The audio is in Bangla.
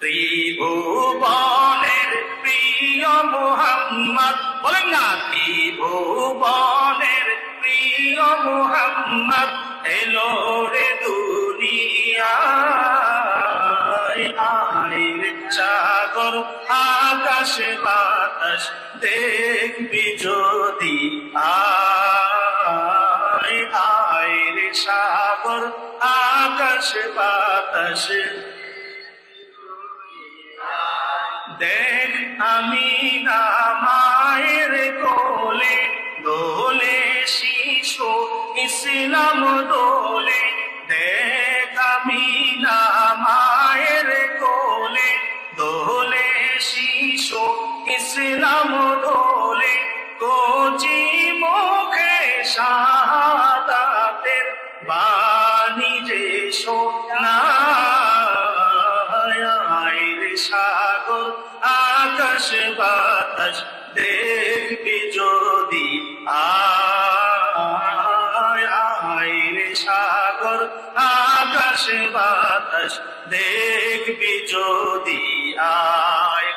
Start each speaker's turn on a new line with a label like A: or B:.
A: ত্রিভুবনের প্রিয় মুহাম্মদ, বলেন না, ত্রিভুবনের প্রিয় মুহাম্মদ এলো রে দুনিয়ায়। আয়ের সাগর আকাশ বাতাস দেখবি যদি, আয় আয়ের সাগর আকাশ বাতাস দেখ আমিনা মায়ের কোলে, দোলে শিশু ইসলাম দোলে। দেখ আমিনা মায়ের কোলে, দোলে শিশু ইসলাম দোলে। কচি মুখে শাহাদাতের বাণী যে শোনায়। সাগর আকাশ বাতাস দেখবি যদি, আয় রে সাগর আকাশ বাতাস দেখবি যদি, আয়।